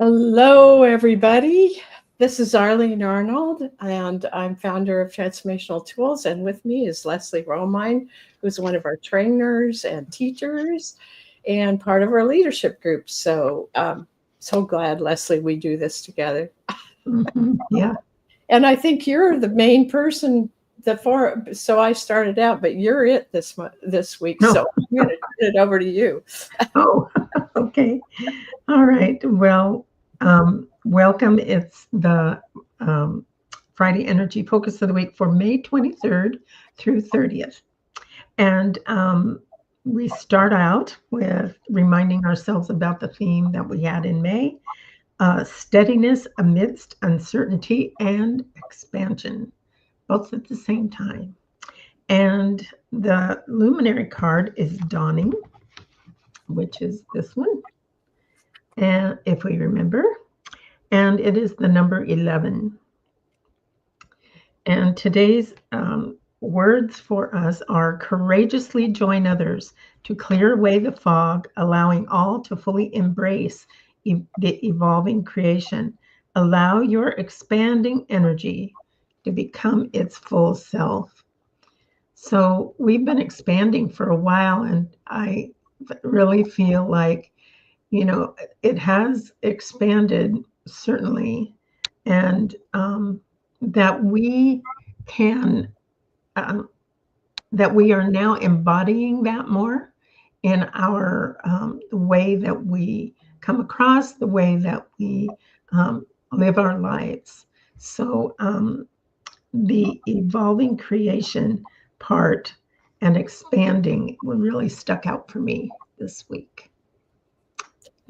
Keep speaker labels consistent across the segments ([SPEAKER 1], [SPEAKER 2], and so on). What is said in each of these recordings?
[SPEAKER 1] Hello, everybody. This is Arlene Arnold, and I'm founder of Transformational Tools. And with me is Leslie Romine, who's one of our trainers and teachers and part of our leadership group. So, so glad, Leslie, we do this together.
[SPEAKER 2] Yeah.
[SPEAKER 1] And I think you're the main person so I started out, but you're it this week.
[SPEAKER 2] No.
[SPEAKER 1] So I'm going to turn it over to you.
[SPEAKER 2] Oh, okay. All right. Well, welcome. It's the Friday Energy Focus of the Week for May 23rd through 30th. And we start out with reminding ourselves about the theme that we had in May, steadiness amidst uncertainty and expansion, both at the same time. And the luminary card is dawning, which is this one, and if we remember, and it is the number 11. And today's words for us are courageously join others to clear away the fog, allowing all to fully embrace the evolving creation. Allow your expanding energy to become its full self. So we've been expanding for a while, and I really feel like, it has expanded, certainly, and that we can, that we are now embodying that more in our the way that we come across, the way that we live our lives. So the evolving creation part and expanding really stuck out for me this week.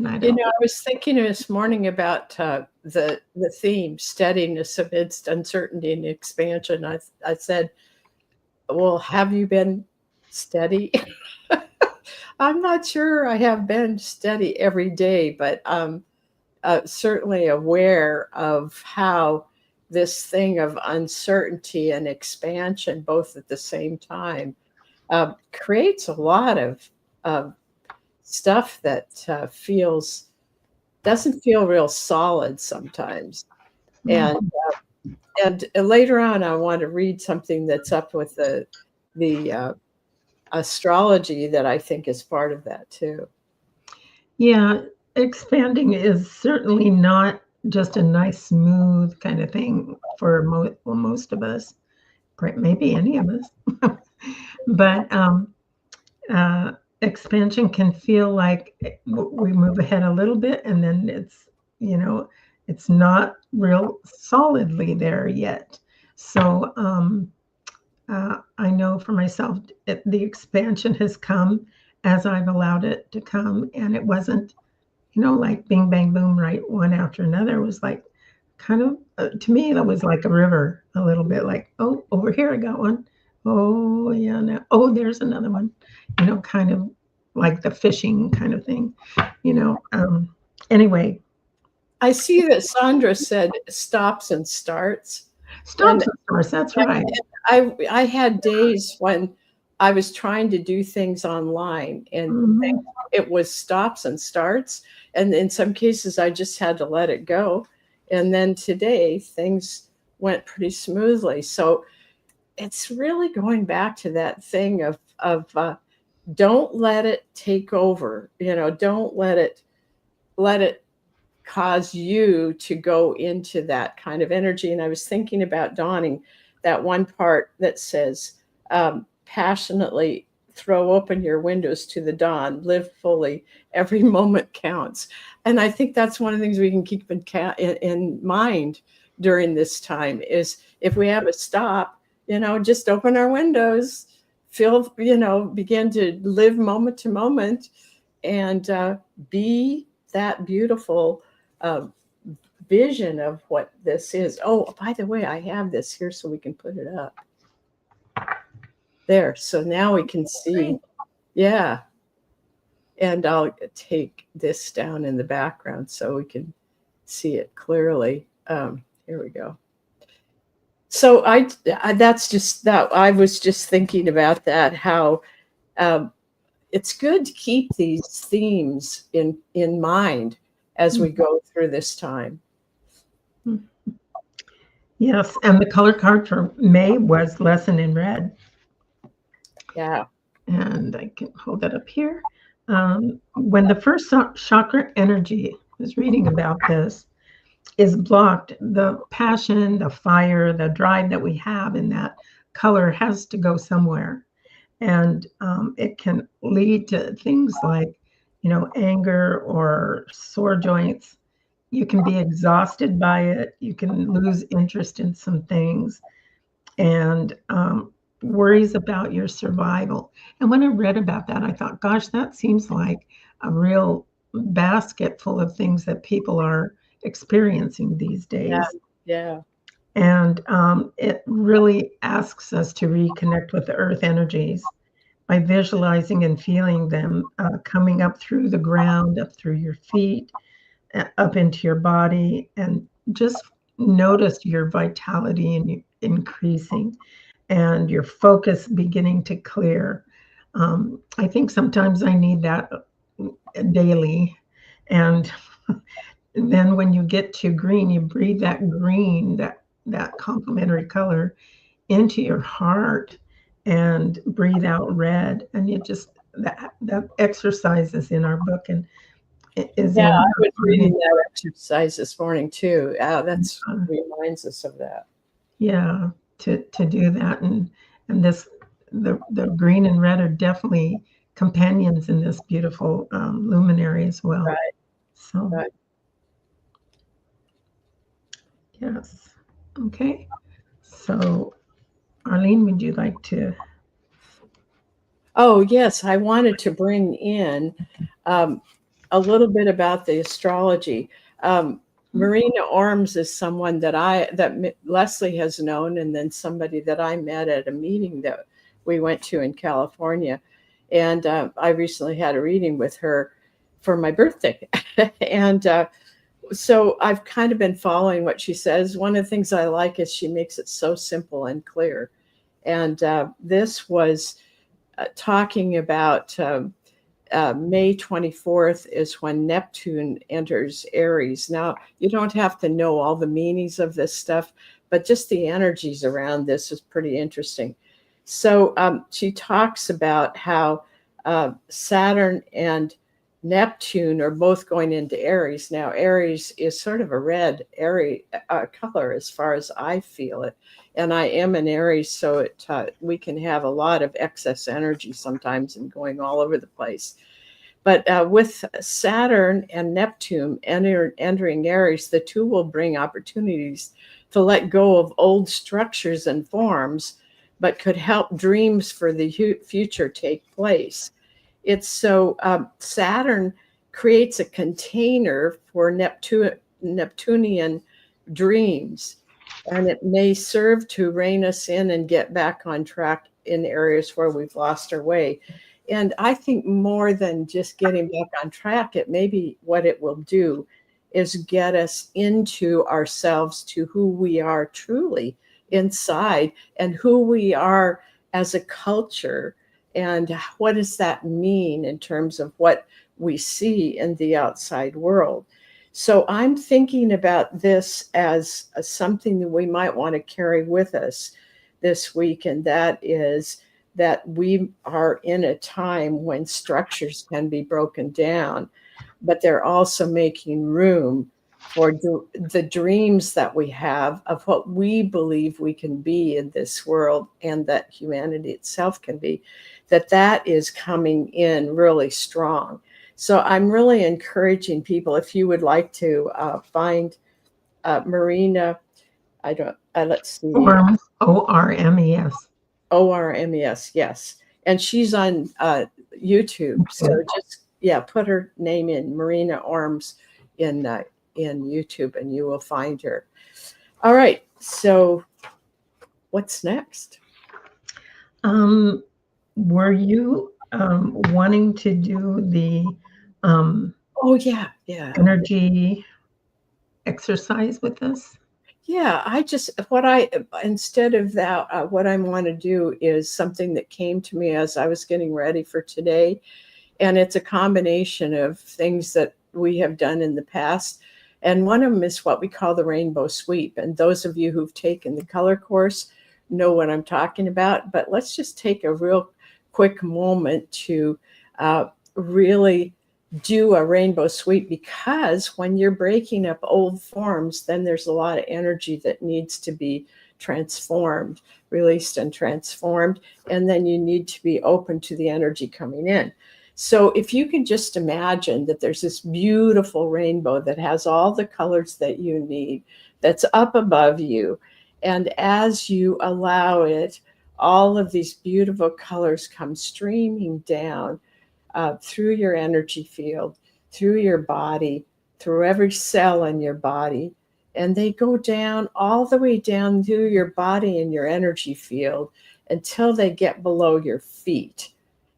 [SPEAKER 1] I was thinking this morning about the theme, steadiness amidst uncertainty and expansion. I said, well, have you been steady? I'm not sure I have been steady every day, but certainly aware of how this thing of uncertainty and expansion, both at the same time, creates a lot of stuff that doesn't feel real solid sometimes. And later on, I want to read something that's up with the astrology that I think is part of that too.
[SPEAKER 2] Yeah, expanding is certainly not just a nice, smooth kind of thing for most of us, maybe any of us. But expansion can feel like we move ahead a little bit, and then it's not real solidly there yet. So I know for myself, the expansion has come as I've allowed it to come, and it wasn't, like bing, bang, boom, right, one after another. It was like kind of, to me, that was like a river, a little bit like, oh, over here I got one. Oh, yeah, now, oh, there's another one, kind of like the fishing kind of thing, anyway.
[SPEAKER 1] I see that Sandra said stops and starts.
[SPEAKER 2] Stops and starts, that's right.
[SPEAKER 1] I had days when I was trying to do things online, and it was stops and starts. And in some cases, I just had to let it go. And then today, things went pretty smoothly. So it's really going back to that thing of don't let it take over. Don't let it cause you to go into that kind of energy. And I was thinking about dawning, that one part that says, passionately throw open your windows to the dawn, live fully, every moment counts. And I think that's one of the things we can keep in mind, during this time is if we have a stop, just open our windows, feel, begin to live moment to moment, and be that beautiful vision of what this is. Oh, by the way, I have this here so we can put it up. There. So now we can see. Yeah. And I'll take this down in the background so we can see it clearly. Here we go. So that's just that. I was just thinking about that, how it's good to keep these themes in mind as we go through this time.
[SPEAKER 2] Yes, and the color card for May was Lesson in Red.
[SPEAKER 1] Yeah.
[SPEAKER 2] And I can hold that up here. When the first chakra energy, I was reading about this, is blocked, the passion, the fire, the drive that we have in that color has to go somewhere. And it can lead to things like, anger or sore joints. You can be exhausted by it. You can lose interest in some things, and worries about your survival. And when I read about that, I thought, gosh, that seems like a real basket full of things that people are experiencing these days.
[SPEAKER 1] Yeah.
[SPEAKER 2] And it really asks us to reconnect with the earth energies by visualizing and feeling them coming up through the ground, up through your feet, up into your body, and just notice your vitality increasing and your focus beginning to clear. I think sometimes I need that daily. And then when you get to green, you breathe that green, that complementary color into your heart, and breathe out red. And you just, that exercise is in our book, and it is
[SPEAKER 1] I was reading that exercise this morning too. That's reminds us of that.
[SPEAKER 2] Yeah, to do that, and the green and red are definitely companions in this beautiful luminary as well.
[SPEAKER 1] Right.
[SPEAKER 2] So,
[SPEAKER 1] Right.
[SPEAKER 2] yes. Okay. So, Arlene, would you like to?
[SPEAKER 1] Oh, yes. I wanted to bring in a little bit about the astrology. Marina Orms is someone that Leslie has known, and then somebody that I met at a meeting that we went to in California. And I recently had a reading with her for my birthday. And so I've kind of been following what she says. One of the things I like is she makes it so simple and clear. And this was talking about May 24th is when Neptune enters Aries. Now, you don't have to know all the meanings of this stuff, but just the energies around this is pretty interesting. So she talks about how Saturn and Neptune are both going into Aries. Now, Aries is sort of a red Aries color as far as I feel it. And I am an Aries, so we can have a lot of excess energy sometimes and going all over the place. But with Saturn and Neptune entering Aries, the two will bring opportunities to let go of old structures and forms, but could help dreams for the future take place. It's so Saturn creates a container for Neptunian dreams, and it may serve to rein us in and get back on track in areas where we've lost our way. And I think more than just getting back on track, it maybe what it will do is get us into ourselves, to who we are truly inside and who we are as a culture. And what does that mean in terms of what we see in the outside world? So I'm thinking about this as something that we might want to carry with us this week, and that is that we are in a time when structures can be broken down, but they're also making room for the dreams that we have of what we believe we can be in this world, and that humanity itself can be, that is coming in really strong. So I'm really encouraging people, if you would like to find Marina let's see.
[SPEAKER 2] Orms, ORMES.
[SPEAKER 1] ORMES, yes. And she's on YouTube. So just, yeah, put her name in, Marina Orms, in YouTube, and you will find her. All right. So what's next?
[SPEAKER 2] Were you wanting to do the
[SPEAKER 1] Oh, yeah. Yeah.
[SPEAKER 2] energy exercise with us?
[SPEAKER 1] Yeah, instead of that, what I want to do is something that came to me as I was getting ready for today. And it's a combination of things that we have done in the past. And one of them is what we call the rainbow sweep. And those of you who've taken the color course know what I'm talking about. But let's just take a real quick moment to really do a rainbow sweep, because when you're breaking up old forms, then there's a lot of energy that needs to be transformed, released and transformed. And then you need to be open to the energy coming in. So if you can just imagine that there's this beautiful rainbow that has all the colors that you need, that's up above you. And as you allow it, all of these beautiful colors come streaming down through your energy field, through your body, through every cell in your body. And they go down all the way down through your body and your energy field until they get below your feet.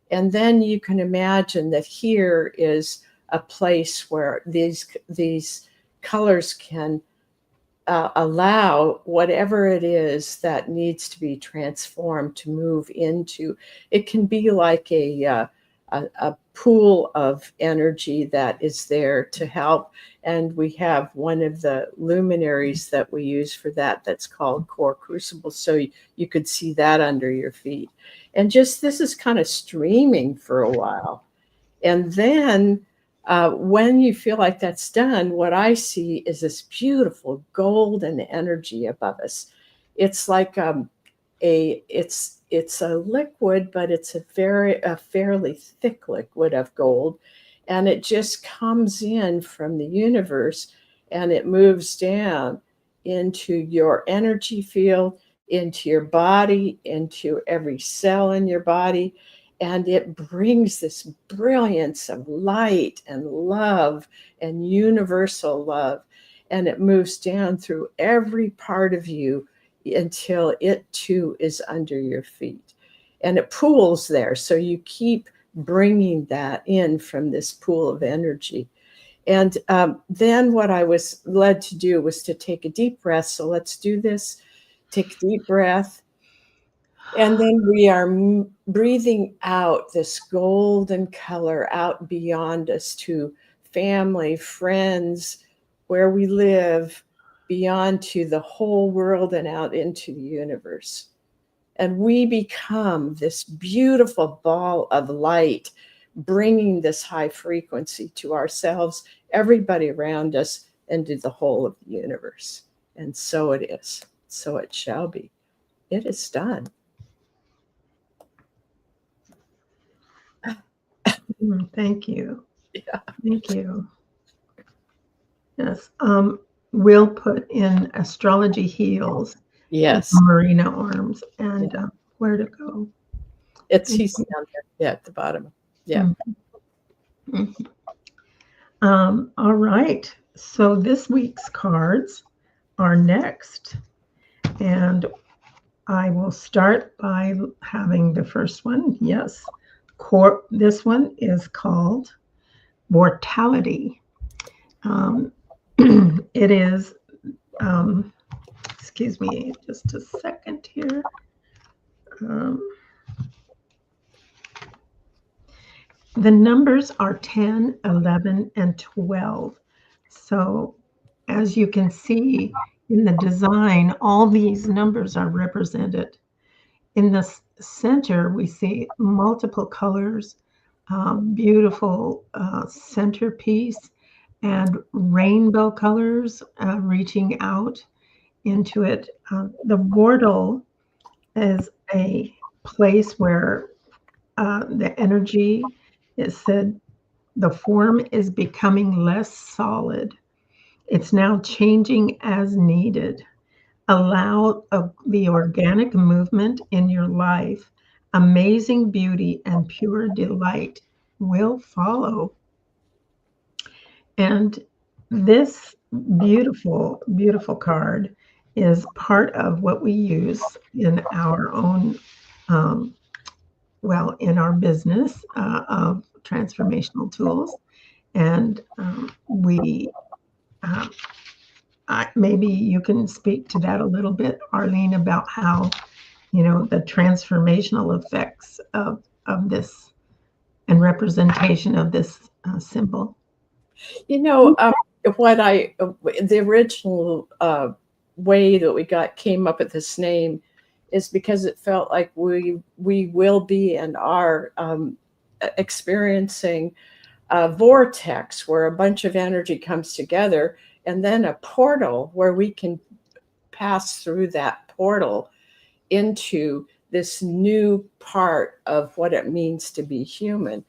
[SPEAKER 1] And then you can imagine that here is a place where these colors can allow whatever it is that needs to be transformed to move into. It can be like a pool of energy that is there to help. And we have one of the luminaries that we use for that that's called Core Crucible. So you could see that under your feet. And just this is kind of streaming for a while. And then when you feel like that's done, what I see is this beautiful golden energy above us. It's like it's a liquid, but it's a fairly thick liquid of gold, and it just comes in from the universe, and it moves down into your energy field, into your body, into every cell in your body, and it brings this brilliance of light and love and universal love, and it moves down through every part of you until it too is under your feet. And it pools there. So you keep bringing that in from this pool of energy. And then what I was led to do was to take a deep breath. So let's do this. Take a deep breath. And then we are breathing out this golden color out beyond us to family, friends, where we live, beyond to the whole world and out into the universe. And we become this beautiful ball of light, bringing this high frequency to ourselves, everybody around us, and to the whole of the universe. And so it is. So it shall be. It is done.
[SPEAKER 2] Thank you.
[SPEAKER 1] Yeah.
[SPEAKER 2] Thank you. Yes. We'll put in Astrology Heals.
[SPEAKER 1] Yes.
[SPEAKER 2] Marina Orms, and where to go.
[SPEAKER 1] He's down there, yeah, at the bottom. Yeah.
[SPEAKER 2] Mm-hmm. All right. So this week's cards are next. And I will start by having the first one. Yes. This one is called Mortality. It is, excuse me, just a second here. The numbers are 10, 11, and 12. So as you can see in the design, all these numbers are represented. In the center, we see multiple colors, beautiful centerpiece, and rainbow colors reaching out into it. The wardle is a place where the energy is said the form is becoming less solid. It's now changing as needed. Allow the organic movement in your life. Amazing beauty and pure delight will follow. And this beautiful, beautiful card is part of what we use in our own, um, well, in our business of transformational tools. And um, maybe you can speak to that a little bit, Arlene, about how, the transformational effects of this and representation of this symbol.
[SPEAKER 1] You know, what the original way that we came up with this name is because it felt like we will be and are experiencing a vortex where a bunch of energy comes together, and then a portal where we can pass through that portal into this new part of what it means to be human.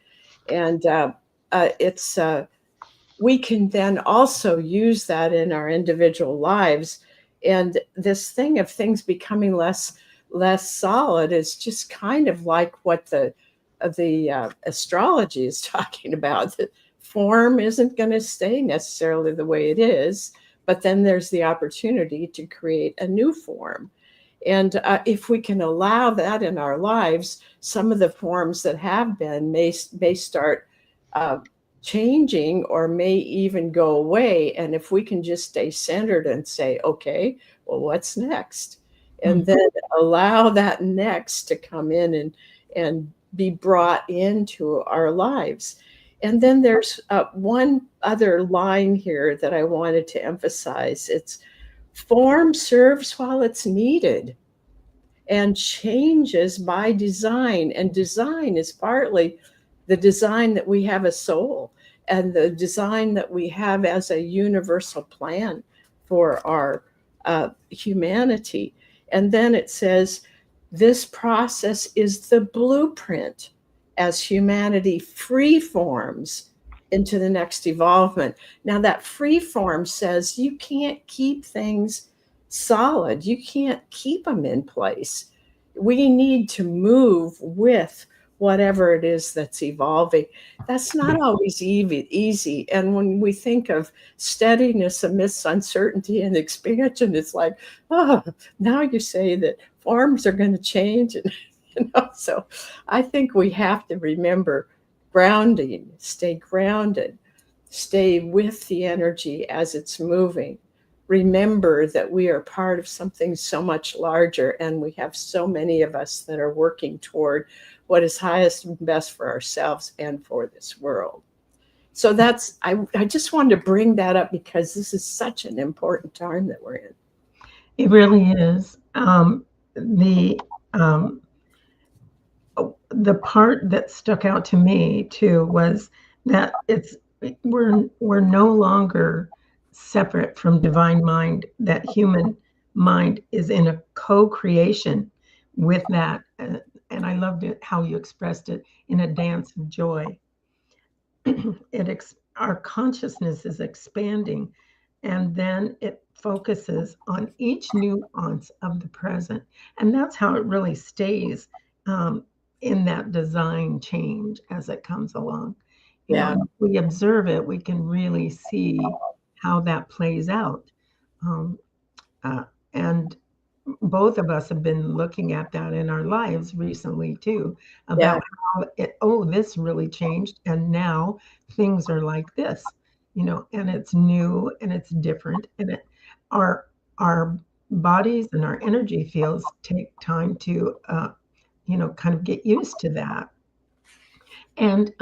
[SPEAKER 1] And it's we can then also use that in our individual lives. And this thing of things becoming less solid is just kind of like what the astrology is talking about. The form isn't going to stay necessarily the way it is, but then there's the opportunity to create a new form. And if we can allow that in our lives, some of the forms that have been may start changing or may even go away. And if we can just stay centered and say, okay, well, what's next? And then allow that next to come in and be brought into our lives. And then there's one other line here that I wanted to emphasize. It's form serves while it's needed and changes by design. And design is partly the design that we have a soul and the design that we have as a universal plan for our humanity. And then it says, this process is the blueprint as humanity free forms into the next evolvement. Now, that free form says you can't keep things solid, you can't keep them in place. We need to move with whatever it is that's evolving. That's not always easy. And when we think of steadiness amidst uncertainty and expansion, it's like, oh, now you say that forms are going to change. And so I think we have to remember grounding, stay grounded, stay with the energy as it's moving. Remember that we are part of something so much larger, and we have so many of us that are working toward what is highest and best for ourselves and for this world. So that's, I just wanted to bring that up because this is such an important time that we're in.
[SPEAKER 2] It really is. The part that stuck out to me too was that we're no longer separate from divine mind, that human mind is in a co-creation with that. And I loved it how you expressed it, in a dance of joy. Our consciousness is expanding, and then it focuses on each nuance of the present. And that's how it really stays in that design change as it comes along.
[SPEAKER 1] Yeah.
[SPEAKER 2] If we observe it, we can really see how that plays out. And both of us have been looking at that in our lives recently too, about how this really changed, and now things are like this, and it's new and it's different, and our bodies and our energy fields take time to kind of get used to that. And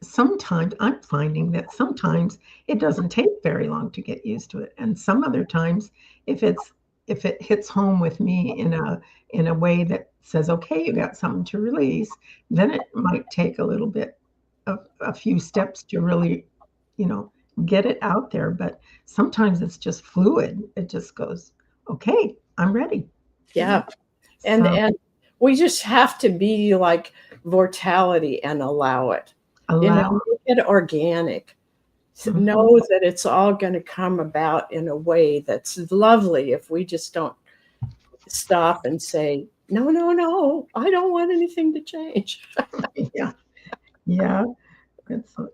[SPEAKER 2] sometimes I'm finding that sometimes it doesn't take very long to get used to it, and some other times, if it hits home with me in a way that says, okay, you got something to release, then it might take a little bit of a few steps to really, get it out there. But sometimes it's just fluid. It just goes, okay, I'm ready.
[SPEAKER 1] Yeah. And we just have to be like Vortality and allow it. Make it organic. know that it's all going to come about in a way that's lovely if we just don't stop and say, no, no, no, I don't want anything to change.
[SPEAKER 2] Yeah, yeah,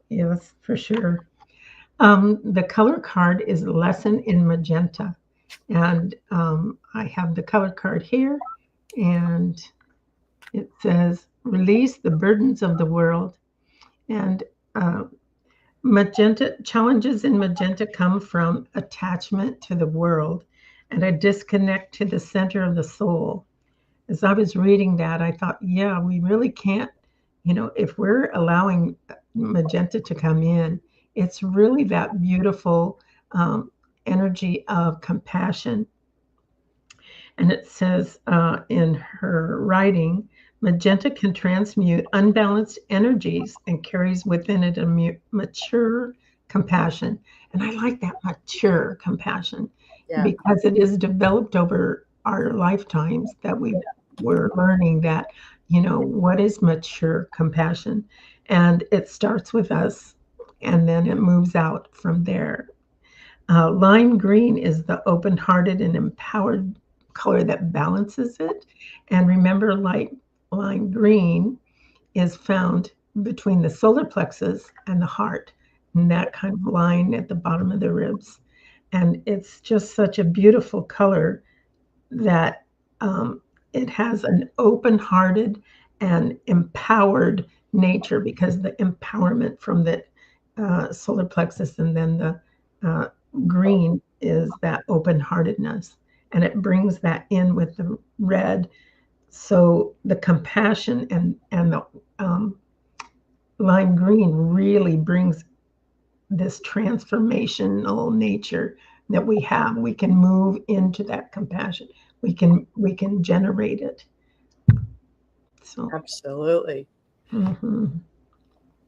[SPEAKER 2] yes, for sure. The color card is Lesson in Magenta. And I have the color card here, and it says, Release the burdens of the world. And magenta challenges in magenta come from attachment to the world and a disconnect to the center of the soul. As I was reading that, I thought, yeah, we really can't, if we're allowing magenta to come in, it's really that beautiful energy of compassion. And it says in her writing, magenta can transmute unbalanced energies and carries within it a mature compassion. And I like that, mature compassion, because it is developed over our lifetimes that we're learning that, what is mature compassion. And it starts with us and then it moves out from there. Lime green is the open-hearted and empowered color that balances it. And remember, lime green is found between the solar plexus and the heart, and that kind of line at the bottom of the ribs. And it's just such a beautiful color that it has an open-hearted and empowered nature, because the empowerment from the solar plexus, and then the green is that open-heartedness, and it brings that in with the red. So the compassion and the lime green really brings this transformational nature that we have. We can move into that compassion. We can generate it. So
[SPEAKER 1] absolutely.
[SPEAKER 2] Mm-hmm.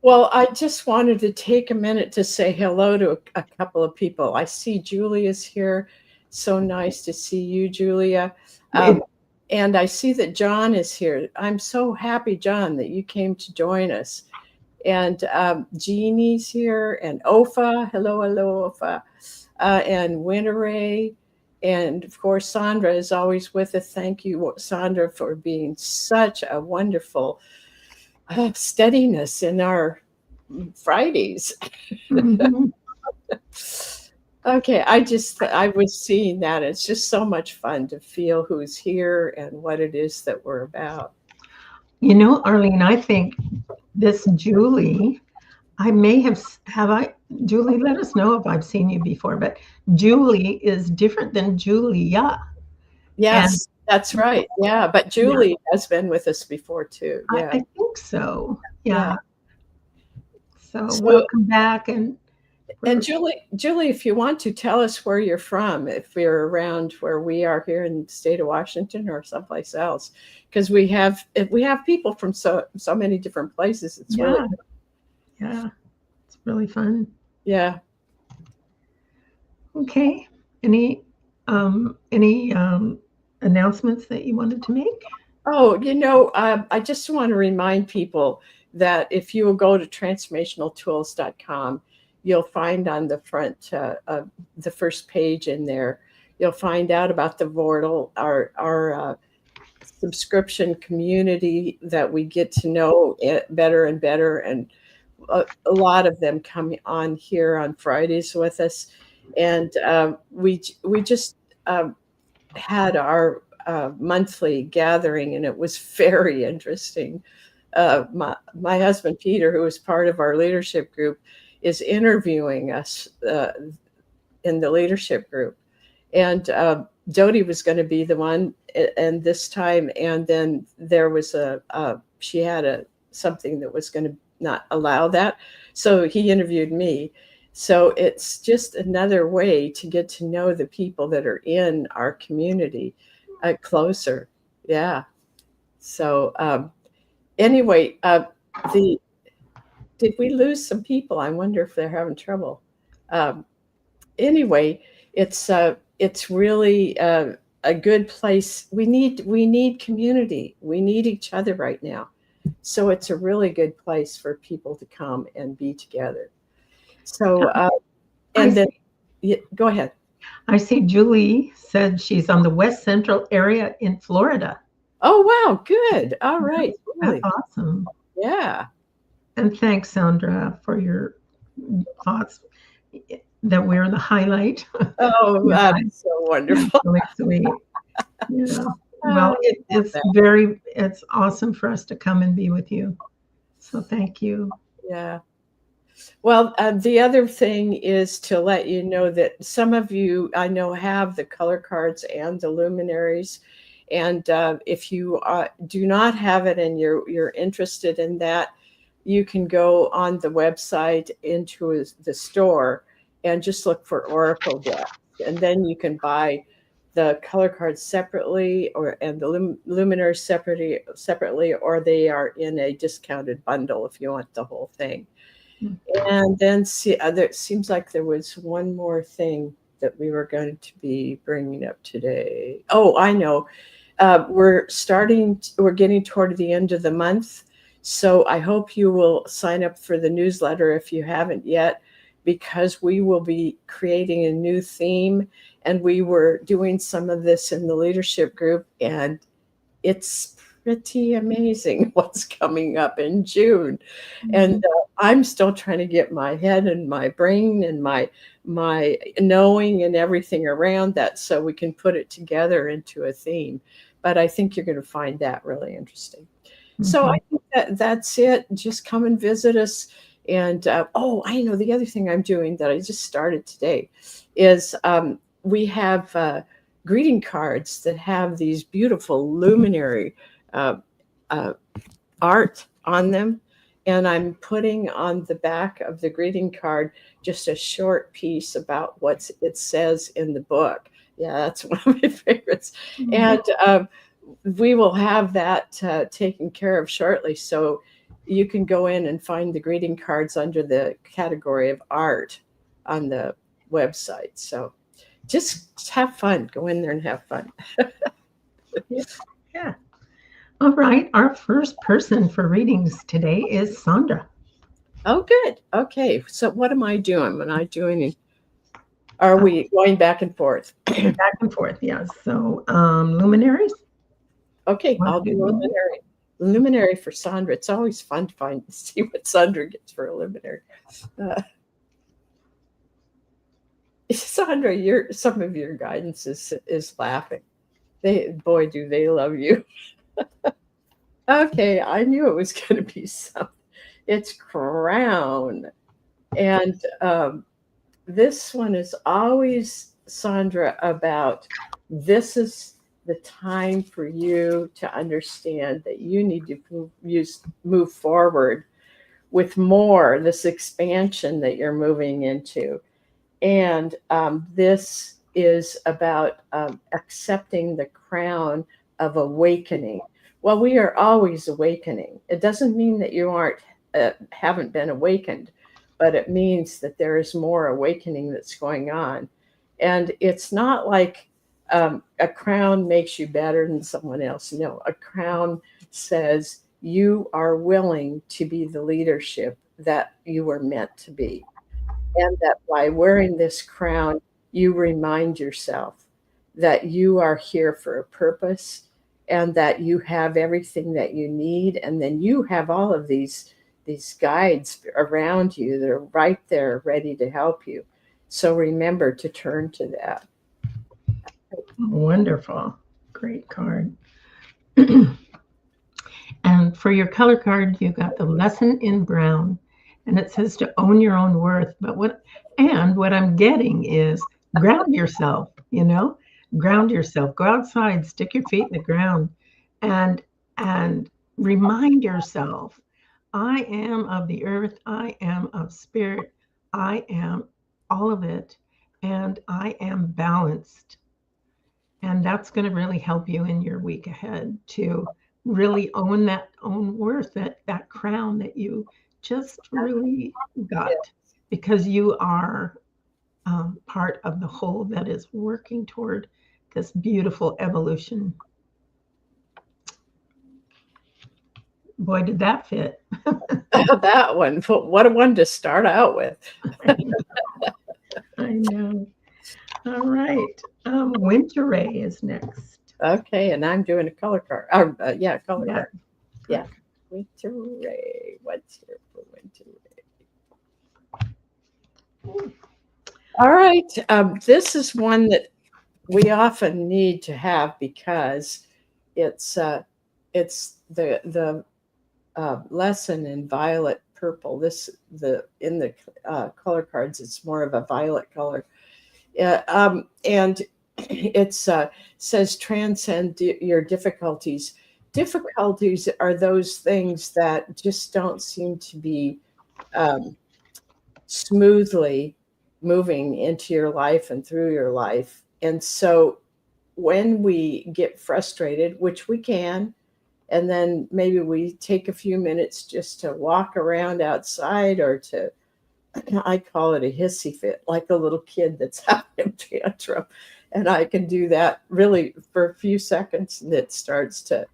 [SPEAKER 1] Well, I just wanted to take a minute to say hello to a couple of people. I see Julia's here. So nice to see you, Julia. And I see that John is here. I'm so happy, John, that you came to join us. And Jeannie's here, and Ofa. Hello, hello, Ofa. And Winteray. And of course, Sandra is always with us. Thank you, Sandra, for being such a wonderful steadiness in our Fridays.
[SPEAKER 2] Mm-hmm.
[SPEAKER 1] Okay, I was seeing that. It's just so much fun to feel who's here and what it is that we're about.
[SPEAKER 2] Arlene, I think this Julie, Julie, let us know if I've seen you before, but Julie is different than Julia.
[SPEAKER 1] Yes, that's right. Yeah, but Julie has been with us before too. Yeah,
[SPEAKER 2] I think so. Yeah. So welcome back. And
[SPEAKER 1] Julie, if you want to tell us where you're from, if you're around where we are here in the state of Washington or someplace else, because we have people from so many different places. It's really
[SPEAKER 2] it's really fun.
[SPEAKER 1] Yeah.
[SPEAKER 2] Okay. Any announcements that you wanted to make?
[SPEAKER 1] Oh, I just want to remind people that if you will go to transformationaltools.com, you'll find on the front of the first page in there, you'll find out about the Vortal, our subscription community that we get to know it better and better. And a lot of them come on here on Fridays with us. And we just had our monthly gathering, and it was very interesting. My husband, Peter, who is part of our leadership group, is interviewing us in the leadership group. And Jody was going to be the one, and this time, and then there was she had something that was going to not allow that. So he interviewed me. So it's just another way to get to know the people that are in our community closer. Yeah. So anyway, did we lose some people? I wonder if they're having trouble. Anyway, it's really a good place. We need community. We need each other right now. So it's a really good place for people to come and be together. So, and then go ahead.
[SPEAKER 2] I see Julie said she's on the West Central area in Florida.
[SPEAKER 1] Oh, wow. Good. All right.
[SPEAKER 2] That's
[SPEAKER 1] Really?
[SPEAKER 2] awesome.
[SPEAKER 1] Yeah.
[SPEAKER 2] And thanks, Sandra, for your thoughts that we're the highlight.
[SPEAKER 1] Oh, that's so wonderful.
[SPEAKER 2] Really sweet. Yeah. Well,
[SPEAKER 1] Oh,
[SPEAKER 2] it's awesome for us to come and be with you. So thank you.
[SPEAKER 1] yeah. Well, the other thing is to let you know that some of you I know have the color cards and the luminaries. And if you do not have it and you're interested in that, you can go on the website into the store and just look for Oracle decks. And then you can buy the color cards separately and the luminaries separately, or they are in a discounted bundle if you want the whole thing. And then it seems like there was one more thing that we were going to be bringing up today. Oh, I know. We're getting toward the end of the month. So I hope you will sign up for the newsletter if you haven't yet, because we will be creating a new theme. And we were doing some of this in the leadership group, and it's pretty amazing what's coming up in June. And I'm still trying to get my head and my brain and my knowing and everything around that so we can put it together into a theme. But I think you're going to find that really interesting. So I think that's it. Just come and visit us. And I know the other thing I'm doing that I just started today is we have greeting cards that have these beautiful luminary art on them. And I'm putting on the back of the greeting card just a short piece about what it says in the book. Yeah, that's one of my favorites. And we will have that taken care of shortly. So you can go in and find the greeting cards under the category of art on the website. So just have fun. Go in there and have fun.
[SPEAKER 2] Yeah. All right. Our first person for readings today is Sandra.
[SPEAKER 1] Oh, good. Okay. So what am I doing? What am I doing? Are we going back and forth?
[SPEAKER 2] Back and forth, yes. So luminaries?
[SPEAKER 1] Okay, I'll do luminary. Luminary for Sandra. It's always fun to see what Sandra gets for a luminary. Sandra, some of your guidance is laughing. Boy, do they love you. Okay, I knew it was going to be something. It's crown. And this one is always, Sandra, about this is the time for you to understand that you need to move forward with more, this expansion that you're moving into. And this is about accepting the crown of awakening. Well, we are always awakening. It doesn't mean that you haven't been awakened, but it means that there is more awakening that's going on. And it's not like a crown makes you better than someone else. No, a crown says you are willing to be the leadership that you were meant to be. And that by wearing this crown, you remind yourself that you are here for a purpose and that you have everything that you need. And then you have all of these guides around you that are right there ready to help you. So remember to turn to that.
[SPEAKER 2] Wonderful. Great card. And for your color card, you got the lesson in brown. And it says to own your own worth. But what I'm getting is ground yourself, ground yourself. Go outside, stick your feet in the ground and remind yourself, I am of the earth, I am of spirit, I am all of it, and I am balanced. And that's going to really help you in your week ahead to really own that own worth, that crown that you just really got, because you are part of the whole that is working toward this beautiful evolution. Boy, did that fit.
[SPEAKER 1] That one, what a one to start out with.
[SPEAKER 2] I know. All right. Winter Ray is next.
[SPEAKER 1] Okay, and I'm doing a color card. Yeah, color
[SPEAKER 2] Yeah.
[SPEAKER 1] card. Yeah. Winter Ray. What's here for Winter Ray? All right. This is one that we often need to have because it's the lesson in violet purple. In the color cards, it's more of a violet color. And it says transcend your difficulties. Difficulties are those things that just don't seem to be smoothly moving into your life and through your life. And so when we get frustrated, which we can, and then maybe we take a few minutes just to walk around outside or to, I call it a hissy fit, like a little kid that's having a tantrum. And I can do that really for a few seconds, and it starts to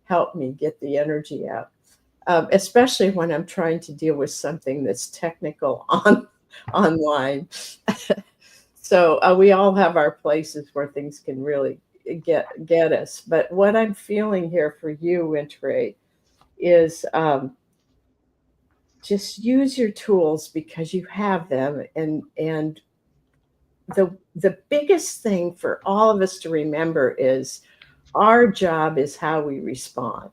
[SPEAKER 1] help me get the energy out, especially when I'm trying to deal with something that's technical online. So we all have our places where things can really get us. But what I'm feeling here for you, Wintre, is just use your tools because you have them, and the biggest thing for all of us to remember is our job is how we respond.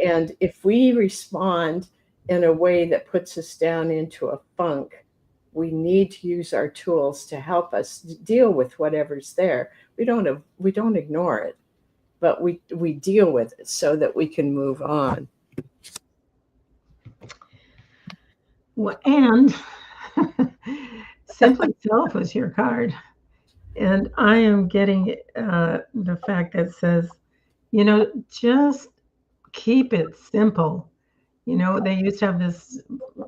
[SPEAKER 1] And if we respond in a way that puts us down into a funk, we need to use our tools to help us deal with whatever's there. We don't ignore it, but we deal with it so that we can move on.
[SPEAKER 2] Well, and Simply Self was your card. And I am getting the fact that says, just keep it simple. They used to have this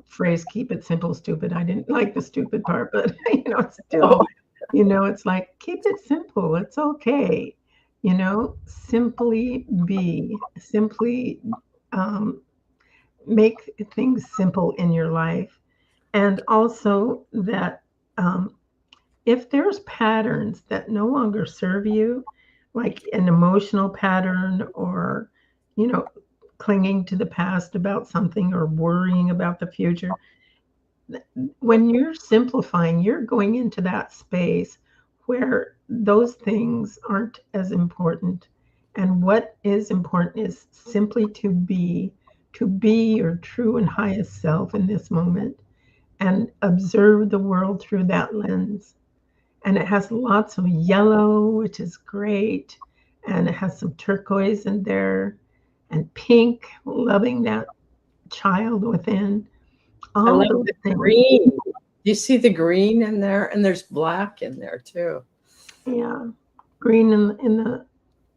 [SPEAKER 2] phrase, keep it simple, stupid. I didn't like the stupid part, but, still, it's like, keep it simple. It's okay. Simply be, simply make things simple in your life. And also that if there's patterns that no longer serve you, like an emotional pattern or, clinging to the past about something or worrying about the future, when you're simplifying, you're going into that space where those things aren't as important. And what is important is simply to be your true and highest self in this moment and observe the world through that lens. And it has lots of yellow, which is great. And it has some turquoise in there and pink, loving that child within.
[SPEAKER 1] I
[SPEAKER 2] All
[SPEAKER 1] love
[SPEAKER 2] those
[SPEAKER 1] the
[SPEAKER 2] things.
[SPEAKER 1] green. You see the green in there, and there's black in there too.
[SPEAKER 2] Yeah. Green in the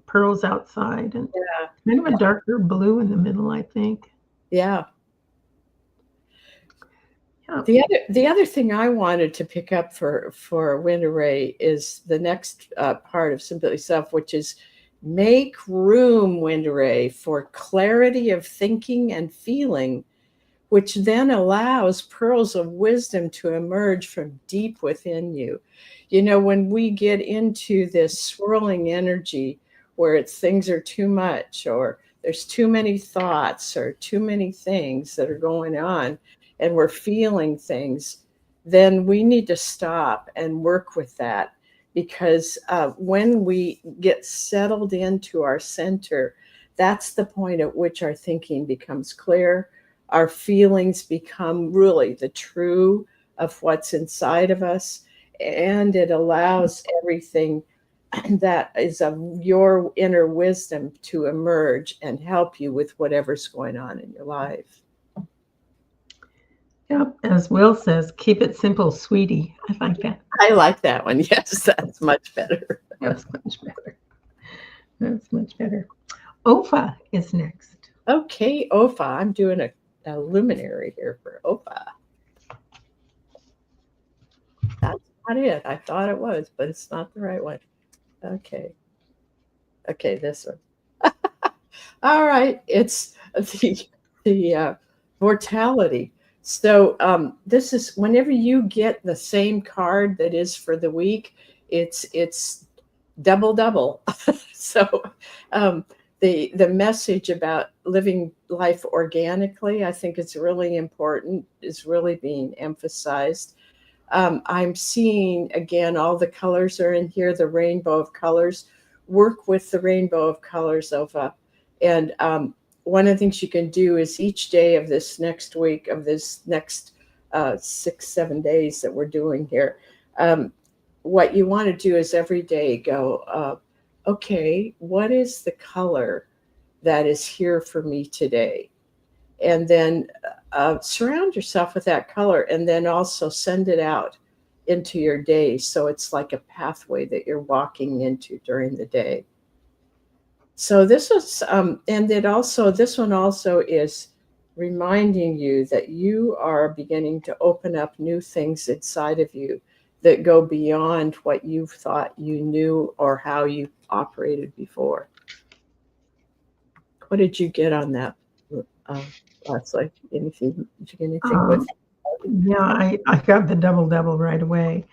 [SPEAKER 2] pearls outside and
[SPEAKER 1] Yeah.
[SPEAKER 2] kind of a darker blue in the middle, I think.
[SPEAKER 1] Yeah.
[SPEAKER 2] Yeah.
[SPEAKER 1] The other thing I wanted to pick up for Winter Ray is the next part of Simply Self, which is make room, Winter Ray, for clarity of thinking and feeling, which then allows pearls of wisdom to emerge from deep within you. When we get into this swirling energy where things are too much, or there's too many thoughts or too many things that are going on, and we're feeling things, then we need to stop and work with that. Because when we get settled into our center, that's the point at which our thinking becomes clear. Our feelings become really the true of what's inside of us. And it allows everything that is of your inner wisdom to emerge and help you with whatever's going on in your life.
[SPEAKER 2] Yep. As Will says, keep it simple, sweetie. I like that.
[SPEAKER 1] I like that one. Yes, that's much better.
[SPEAKER 2] That's much better. That's much better. Ofa is next.
[SPEAKER 1] Okay, Ofa. I'm doing a luminary here for Ofa. That's not it. I thought it was, but it's not the right one. Okay. Okay, this one. All right. It's the mortality. So this is whenever you get the same card that is for the week, it's double double. So the message about living life organically, I think it's really important, is really being emphasized. I'm seeing again, all the colors are in here, the rainbow of colors. Work with the rainbow of colors, Ova. And one of the things you can do is each day of this next week, of this next 6, 7 days that we're doing here, what you want to do is every day go, okay, what is the color that is here for me today? And then surround yourself with that color, and then also send it out into your day. So it's like a pathway that you're walking into during the day. So this is, and it also, this one also is reminding you that you are beginning to open up new things inside of you that go beyond what you thought you knew or how you operated before. What did you get on that, Leslie? Anything? Did you get anything with?
[SPEAKER 2] Yeah, I got the double double right away.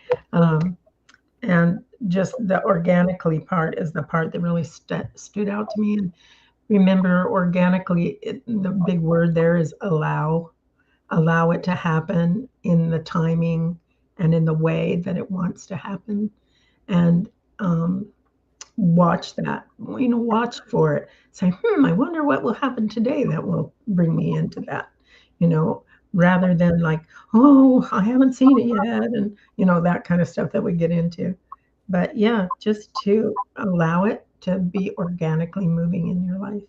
[SPEAKER 2] And just the organically part is the part that really stood out to me. And remember, organically, the big word there is allow. Allow it to happen in the timing and in the way that it wants to happen. And watch that, watch for it. Say, I wonder what will happen today that will bring me into that, rather than like, oh, I haven't seen it yet. And, that kind of stuff that we get into. But yeah, just to allow it to be organically moving in your life.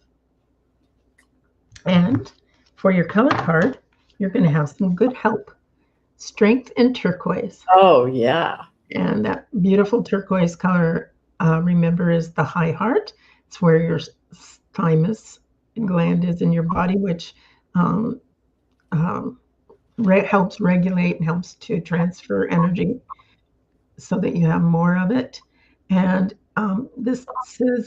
[SPEAKER 2] And for your color card, you're going to have some good help. Strength and turquoise.
[SPEAKER 1] Oh, yeah.
[SPEAKER 2] And that beautiful turquoise color, remember, is the high heart. It's where your thymus gland is in your body, which helps regulate and helps to transfer energy so that you have more of it. And this is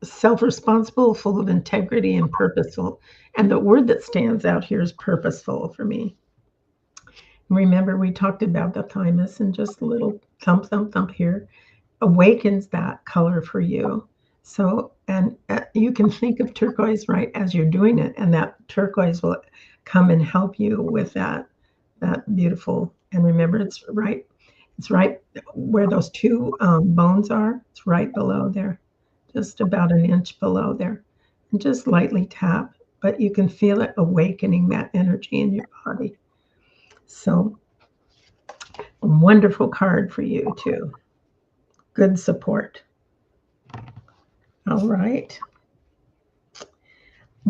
[SPEAKER 2] self-responsible, full of integrity, and purposeful. And the word that stands out here is purposeful for me. Remember, we talked about the thymus, and just a little thump, thump, thump here awakens that color for you. So, and you can think of turquoise right as you're doing it, and that turquoise will come and help you with that beautiful. And remember, it's right where those two bones are. It's right below there, just about an inch below there, and just lightly tap, but you can feel it awakening that energy in your body. So, a wonderful card for you too. Good support. All right.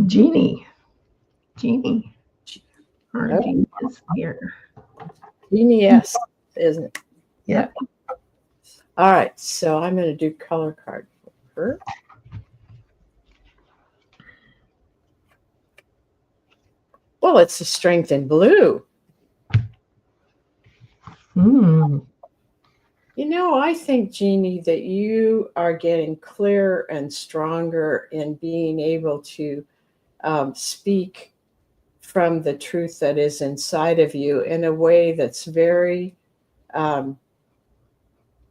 [SPEAKER 2] Jeannie. Our Jeannie is here.
[SPEAKER 1] Jeannie, yes, isn't it?
[SPEAKER 2] Yeah.
[SPEAKER 1] All right, so I'm going to do color card for her. Well, it's the strength in blue. I think, Jeannie, that you are getting clearer and stronger in being able to speak from the truth that is inside of you in a way that's very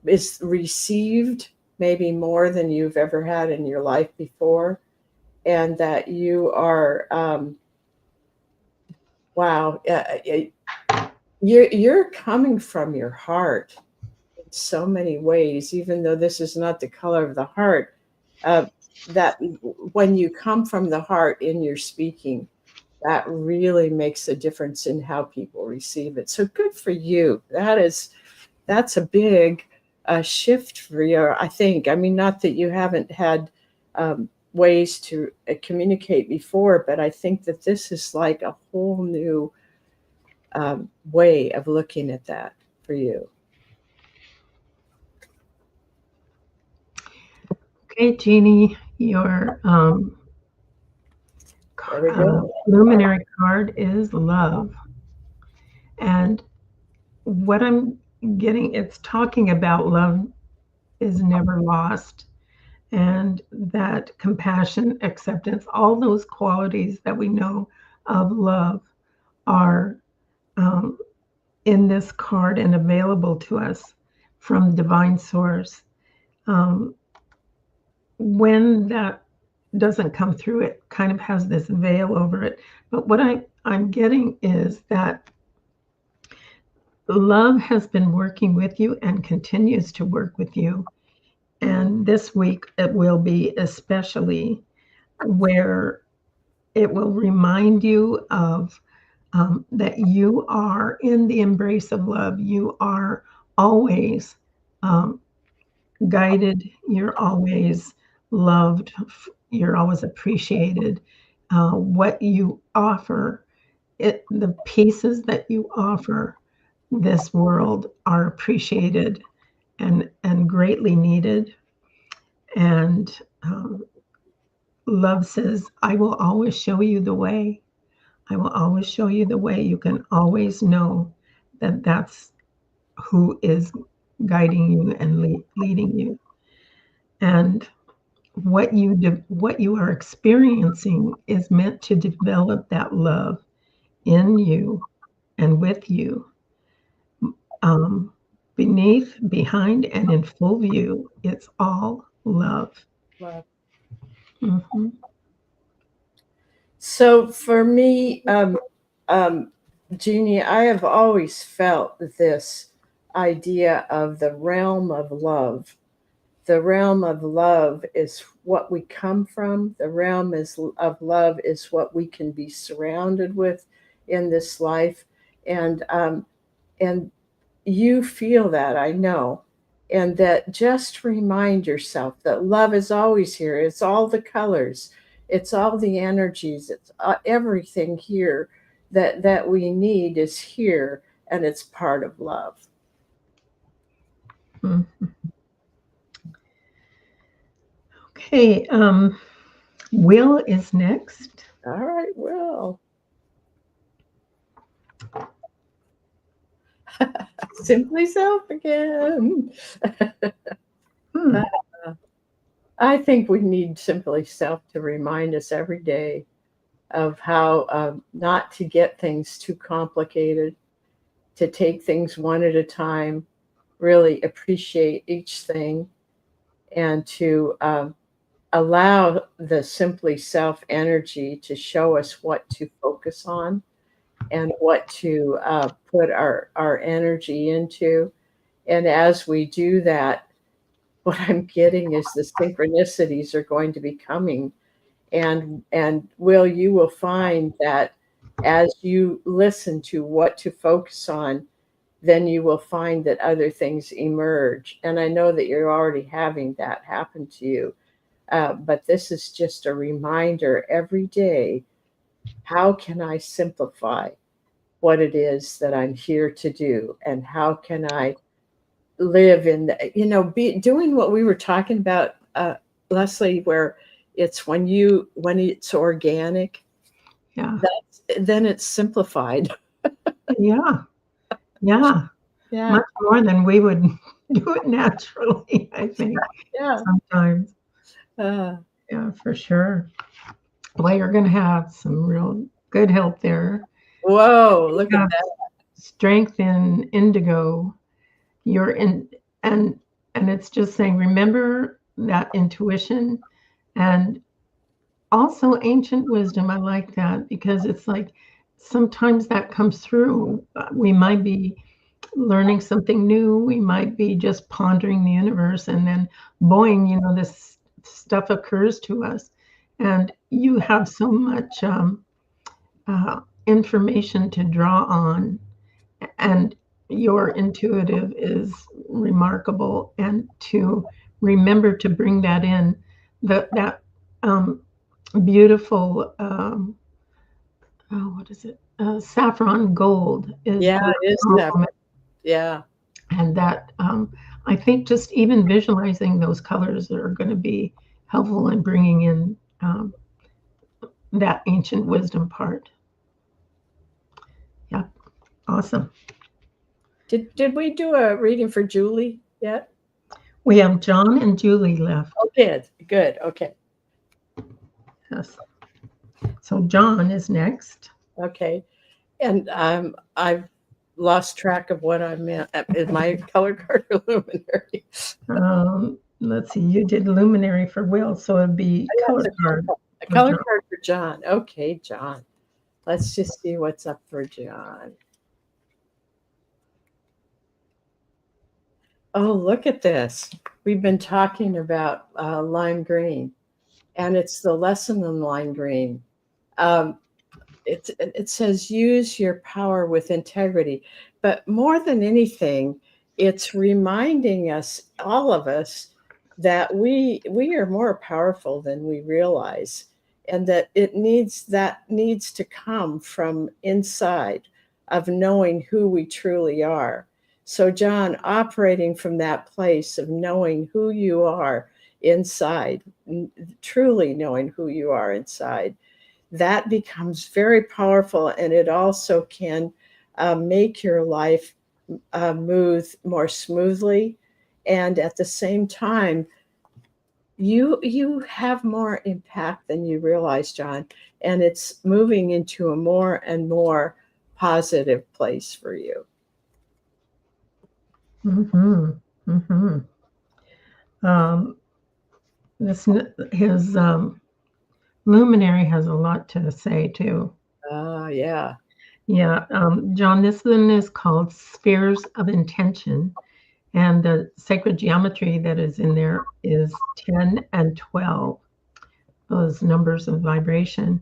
[SPEAKER 1] is received maybe more than you've ever had in your life before, and that you are you're coming from your heart in so many ways, even though this is not the color of the heart. That when you come from the heart in your speaking, that really makes a difference in how people receive it. So good for you. That's a big shift for you, I think. I mean, not that you haven't had ways to communicate before, but I think that this is like a whole new way of looking at that for you.
[SPEAKER 2] Okay, Jeannie, your luminary card is love. And what I'm getting, it's talking about love is never lost. and that compassion, acceptance, all those qualities that we know of love are um, in this card and available to us from divine source. Um, when that doesn't come through, it kind of has this veil over it. But what I'm getting is that love has been working with you and continues to work with you. And this week it will be especially where it will remind you of that you are in the embrace of love. You are always um, guided. You're always loved. You're always appreciated. What you offer, the pieces that you offer this world are appreciated and greatly needed. And love says, I will always show you the way. I will always show you the way. You can always know that that's who is guiding you and leading you. And what you are experiencing is meant to develop that love in you and with you. Um, Beneath, behind, and in full view, it's all love.
[SPEAKER 1] Love.
[SPEAKER 2] Mhm.
[SPEAKER 1] So for me, Jeannie, I have always felt this idea of the realm of love. The realm of love is what we come from. The realm of love is what we can be surrounded with in this life, and you feel that, I know, and that just remind yourself that love is always here. It's all the colors, it's all the energies, it's everything here that we need is here, and it's part of love.
[SPEAKER 2] Mhm. Okay, Will is next.
[SPEAKER 1] All right, well, simply self again.
[SPEAKER 2] Hmm.
[SPEAKER 1] I think we need simply self to remind us every day of how not to get things too complicated, to take things one at a time, really appreciate each thing, and to allow the simply self energy to show us what to focus on and what to put our energy into. And as we do that, what I'm getting is the synchronicities are going to be coming. And Will, you will find that as you listen to what to focus on, then you will find that other things emerge. And I know that you're already having that happen to you. But this is just a reminder every day, how can I simplify what it is that I'm here to do? And how can I live in, be doing what we were talking about, Leslie, where it's when it's organic,
[SPEAKER 2] Yeah,
[SPEAKER 1] then it's simplified.
[SPEAKER 2] yeah, yeah.
[SPEAKER 1] Yeah,
[SPEAKER 2] Much more than we would do it naturally, I think,
[SPEAKER 1] yeah.
[SPEAKER 2] sometimes.
[SPEAKER 1] Uh,
[SPEAKER 2] Yeah, for sure. Well, you're going to have some real good help there.
[SPEAKER 1] Whoa,
[SPEAKER 2] You
[SPEAKER 1] look at
[SPEAKER 2] have
[SPEAKER 1] that.
[SPEAKER 2] strength in indigo. You're in, and and it's just saying, remember that intuition and also ancient wisdom. I like that because it's like sometimes that comes through. We might be learning something new. We might be just pondering the universe, and then, boing, this stuff occurs to us. And you have so much information to draw on, and your intuitive is remarkable. And to remember to bring that in, that um, beautiful, oh, what is it? Saffron gold is
[SPEAKER 1] Yeah,
[SPEAKER 2] the
[SPEAKER 1] it is that.
[SPEAKER 2] complement.
[SPEAKER 1] Yeah.
[SPEAKER 2] And that I think just even visualizing those colors are going to be helpful in bringing in that ancient wisdom part. Yeah, awesome.
[SPEAKER 1] Did we do a reading for Julie yet?
[SPEAKER 2] We have John and Julie left.
[SPEAKER 1] Oh, good, good. Okay,
[SPEAKER 2] Yes. So John is next.
[SPEAKER 1] okay. And I've lost track of what I meant. Is my color card or luminary?
[SPEAKER 2] Let's see. You did luminary for Will, so it'd be color card.
[SPEAKER 1] A
[SPEAKER 2] for
[SPEAKER 1] color
[SPEAKER 2] John.
[SPEAKER 1] card for John. Okay, John. Let's just see what's up for John. Oh, look at this. We've been talking about lime green, and it's the lesson in lime green. Um, it says use your power with integrity, but more than anything, it's reminding us, all of us, that we are more powerful than we realize, and that that needs to come from inside of knowing who we truly are. So John, operating from that place of knowing who you are inside, truly knowing who you are inside, that becomes very powerful, and it also can make your life move more smoothly, and at the same time you have more impact than you realize, John, and it's moving into a more and more positive place for you.
[SPEAKER 2] Mm-hmm. Mm-hmm. This his luminary has a lot to say too.
[SPEAKER 1] Yeah.
[SPEAKER 2] Yeah, John, this one is called Spheres of Intention, and the sacred geometry that is in there is 10 and 12, those numbers of vibration.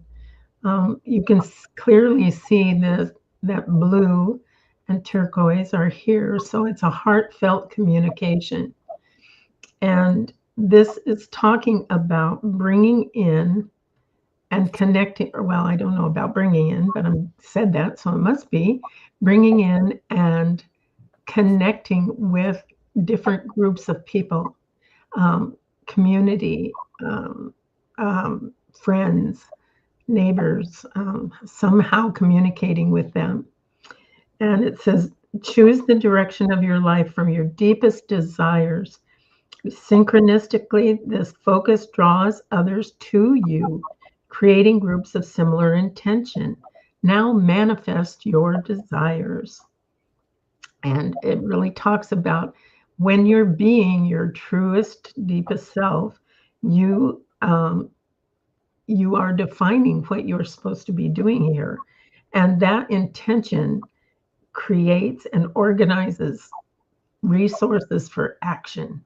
[SPEAKER 2] You can clearly see that blue and turquoise are here, so it's a heartfelt communication. And this is talking about bringing in and connecting, or well, I don't know about bringing in, but I said that, so it must be bringing in and connecting with different groups of people, community, friends, neighbors, somehow communicating with them. And it says, choose the direction of your life from your deepest desires. Synchronistically, this focus draws others to you, creating groups of similar intention. Now manifest your desires. And it really talks about when you're being your truest, deepest self, you you are defining what you're supposed to be doing here. And that intention creates and organizes resources for action.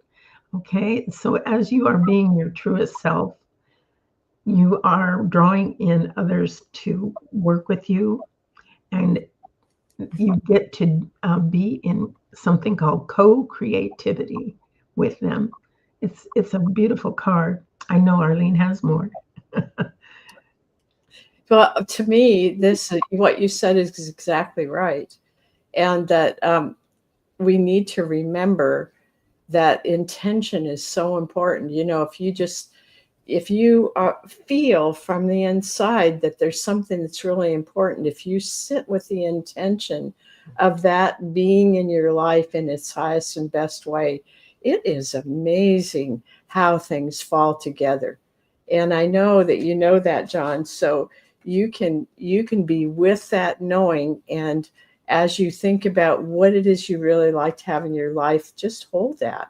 [SPEAKER 2] Okay, so as you are being your truest self, you are drawing in others to work with you, and you get to be in something called co-creativity with them. It's a beautiful card. I know Arlene has more.
[SPEAKER 1] But to me, this what you said is exactly right, and that we need to remember that intention is so important. You know, if you feel from the inside that there's something that's really important, if you sit with the intention of that being in your life in its highest and best way, it is amazing how things fall together. And I know that you know that, John. So you can be with that knowing, and as you think about what it is you really like to have in your life, just hold that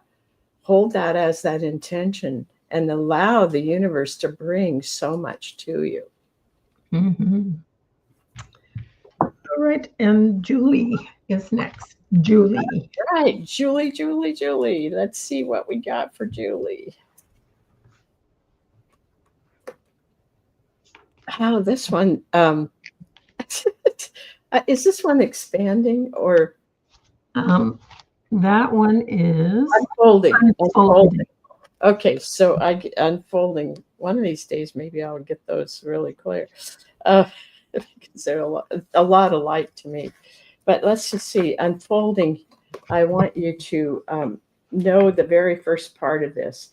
[SPEAKER 1] as that intention and allow the universe to bring so much to you.
[SPEAKER 2] Mm-hmm. All right, and Julie is next. Julie.
[SPEAKER 1] Right, Julie. Let's see what we got for Julie. How this one is this one expanding or
[SPEAKER 2] That one is
[SPEAKER 1] unfolding?
[SPEAKER 2] unfolding.
[SPEAKER 1] Okay, so I get unfolding. One of these days, maybe I'll get those really clear, because they're a lot of light to me. But let's just see. Unfolding, I want you to know the very first part of this.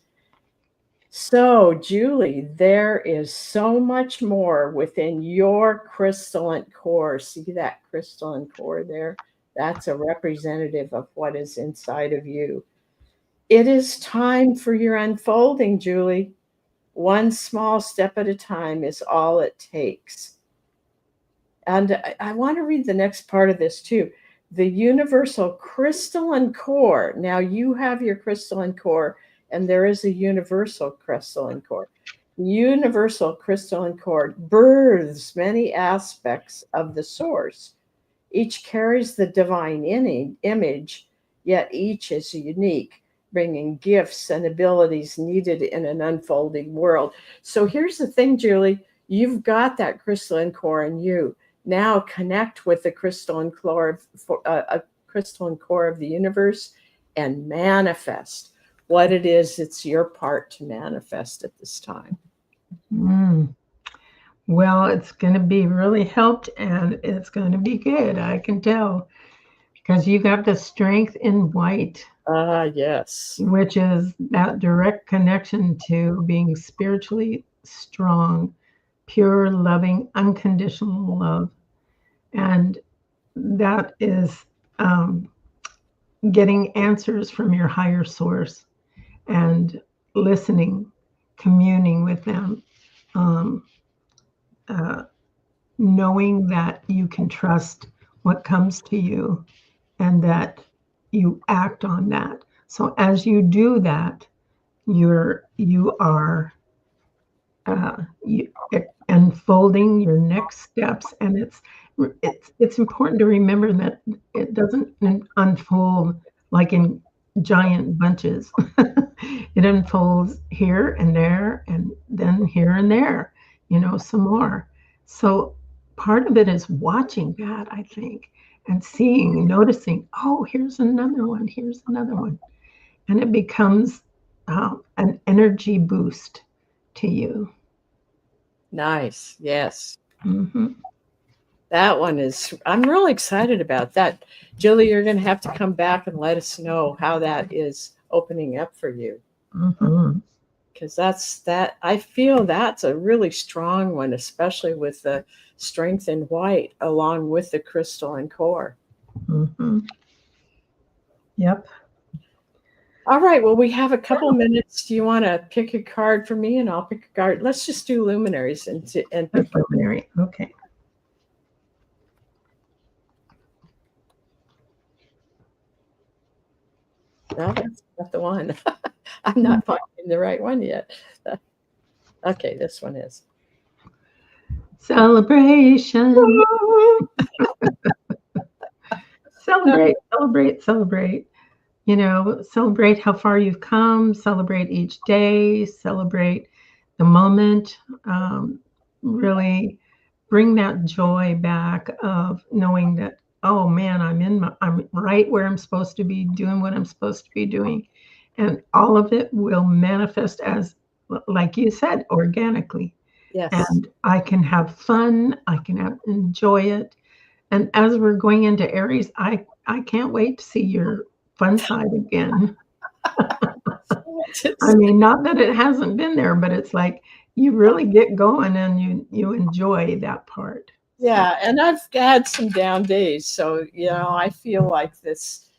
[SPEAKER 1] So, Julie, there is so much more within your crystalline core. See that crystalline core there? That's a representative of what is inside of you. It is time for your unfolding, Julie. One small step at a time is all it takes. And I want to read the next part of this too. The universal crystalline core. Now you have your crystalline core, and there is a universal crystalline core. The universal crystalline core births many aspects of the source. Each carries the divine image, yet each is unique, bringing gifts and abilities needed in an unfolding world. So here's the thing, Julie, you've got that crystalline core in you. Now connect with the crystalline core of the universe and manifest what it is. It's your part to manifest at this time.
[SPEAKER 2] Well, it's going to be really helped, and it's going to be good. I can tell, because you got the strength in white.
[SPEAKER 1] Yes.
[SPEAKER 2] Which is that direct connection to being spiritually strong, pure, loving, unconditional love. And that is getting answers from your higher source and listening, communing with them, knowing that you can trust what comes to you and that you act on that. So as you do that, you are unfolding your next steps, and it's important to remember that it doesn't unfold like in giant bunches. It unfolds here and there, and then here and there, some more. So part of it is watching that, I think, and seeing, noticing, oh, here's another one, and it becomes an energy boost to you.
[SPEAKER 1] Nice. Yes.
[SPEAKER 2] Mm-hmm.
[SPEAKER 1] That one is, I'm really excited about that. Julie, you're going to have to come back and let us know how that is opening up for you. Because I feel that's a really strong one, especially with the strength in white along with the crystalline core.
[SPEAKER 2] Yep.
[SPEAKER 1] All right. Well, we have a couple minutes. Do you want to pick a card for me, and I'll pick a card? Let's just do luminaries and pick
[SPEAKER 2] luminary. Okay.
[SPEAKER 1] No, that's not the one. I'm not finding the right one yet. Okay, this one is.
[SPEAKER 2] Celebration. Celebrate. Celebrate how far you've come, celebrate each day, celebrate the moment. Really bring that joy back of knowing that, oh man, I'm right where I'm supposed to be, doing what I'm supposed to be doing. And all of it will manifest as, like you said, organically.
[SPEAKER 1] Yes.
[SPEAKER 2] And I can have fun, I can enjoy it. And as we're going into Aries, I can't wait to see your fun side again. I mean, not that it hasn't been there, but it's like you really get going and you enjoy that part.
[SPEAKER 1] Yeah, and I've had some down days, so I feel like this.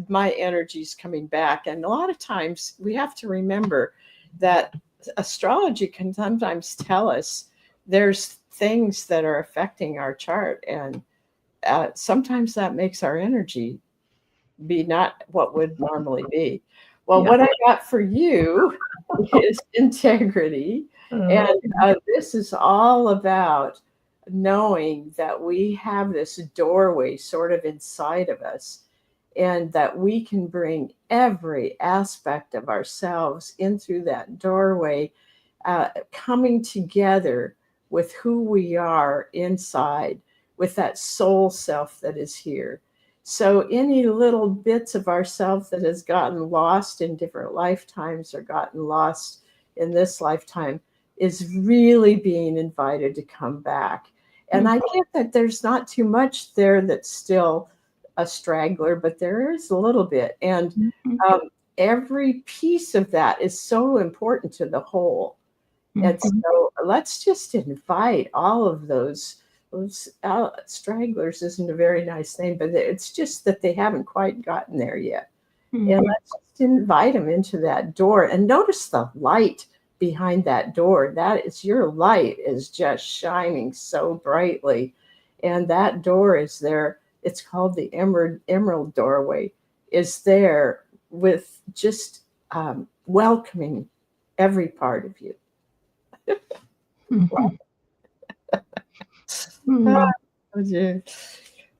[SPEAKER 1] My energy's coming back, and a lot of times we have to remember that astrology can sometimes tell us there's things that are affecting our chart, and sometimes that makes our energy be not what would normally be. Well, what I got for you is integrity. And this is all about knowing that we have this doorway sort of inside of us, and that we can bring every aspect of ourselves in through that doorway, coming together with who we are inside, with that soul self that is here. So any little bits of ourself that has gotten lost in different lifetimes or gotten lost in this lifetime is really being invited to come back. And I get that there's not too much there that's still a straggler, but there is a little bit. And every piece of that is so important to the whole. And so let's just invite all of those stragglers isn't a very nice name, but it's just that they haven't quite gotten there yet. And let's just invite them into that door and notice the light behind that door. That is, your light is just shining so brightly. And that door is there. It's called the Emerald Doorway, is there with just welcoming every part of you.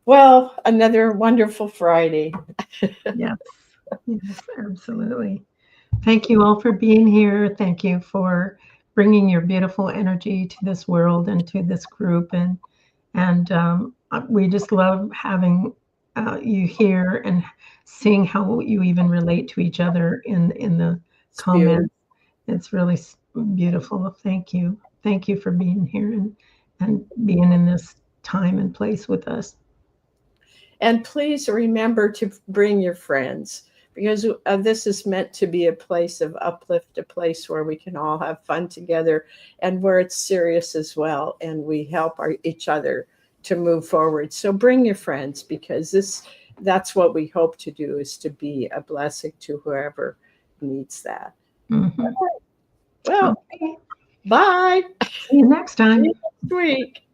[SPEAKER 1] Well, another wonderful Friday.
[SPEAKER 2] Yes, yes, absolutely. Thank you all for being here. Thank you for bringing your beautiful energy to this world and to this group. And we just love having you here and seeing how you even relate to each other in the comments. It's really beautiful. Thank you. Thank you for being here and being in this time and place with us.
[SPEAKER 1] And please remember to bring your friends, because this is meant to be a place of uplift, a place where we can all have fun together and where it's serious as well. And we help each other to move forward. So bring your friends, because that's what we hope to do, is to be a blessing to whoever needs that.
[SPEAKER 2] Mm-hmm.
[SPEAKER 1] Well, okay. Bye.
[SPEAKER 2] See you next time.
[SPEAKER 1] See you next week.